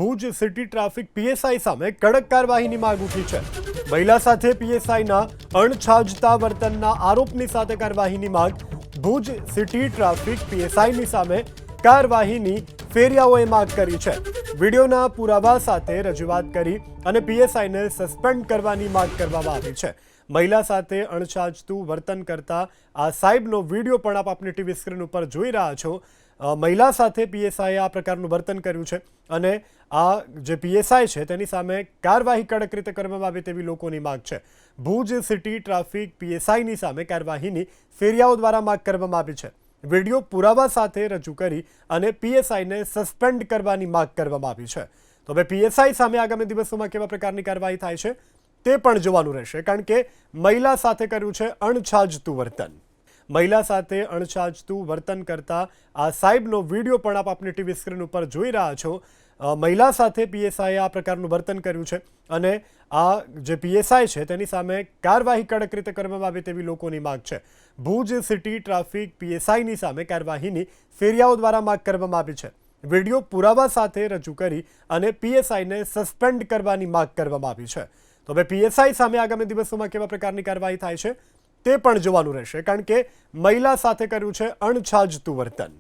Bhuj city traffic PSI સામે કડક કાર્યવાહીની માંગ ઉઠી છે। મહિલા સાથે પીએસઆઈના અણછાજતા વર્તનના આરોપની સાથે કાર્યવાહીની માંગ। ભુજ સિટી ટ્રાફિક પીએસઆઈની સામે કાર્યવાહીની ફેરિયાઓએ માંગ કરી છે। વિડીયોના પુરાવા સાથે રજૂઆત કરી અને પીએસઆઈને સસ્પેન્ડ કરવાની માંગ કરવામાં આવી છે। મહિલા સાથે અણછાજતું વર્તન કરતા આ સાહેબનો વિડીયો પણ આપની ટીવી સ્ક્રીન ઉપર જોઈ રહ્યા છો। મહિલા સાથે પીએસઆઈએ આ પ્રકારનું વર્તન કર્યું છે અને આ જે પીએસઆઈ છે તેની સામે કાર્યવાહી કડક રીતે કરવામાં આવે તેવી લોકોની માંગ છે। ભુજ સિટી ટ્રાફિક પીએસઆઈની સામે કાર્યવાહીની ફેરિયાઓ દ્વારા માંગ કરવામાં આવી છે। વિડીયો પુરાવા સાથે રજૂ કરી અને પીએસઆઈને સસ્પેન્ડ કરવાની માંગ કરવામાં આવી છે। તો હવે પીએસઆઈ સામે આગામી દિવસોમાં કેવા પ્રકારની કાર્યવાહી થાય છે તે પણ જોવાનું રહેશે, કારણ કે મહિલા સાથે કર્યું છે અણછાજતું વર્તન। મહિલા સાથે અણછાજતું વર્તન કરતા આ સાહેબનો વિડીયો પણ આપની ટીવી સ્ક્રીન ઉપર જોઈ રહ્યા છો। મહિલા સાથે પીએસઆઈએ આ પ્રકારનું વર્તન કર્યું છે અને આ જે પીએસઆઈ છે તેની સામે કાર્યવાહી કડક રીતે કરવામાં આવે તેવી લોકોની માંગ છે। ભુજ સિટી ટ્રાફિક પીએસઆઈની સામે કાર્યવાહીની ફેરિયાઓ દ્વારા માંગ કરવામાં આવી છે। વિડીયો પુરાવા સાથે રજૂ કરી અને પીએસઆઈને સસ્પેન્ડ કરવાની માંગ કરવામાં આવી છે। તો હવે પીએસઆઈ સામે આગામી દિવસોમાં કેવા પ્રકારની કાર્યવાહી થાય છે તે પણ જોવાનું રહેશે, કારણ કે મહિલા સાથે કર્યું છે અણછાજતું વર્તન।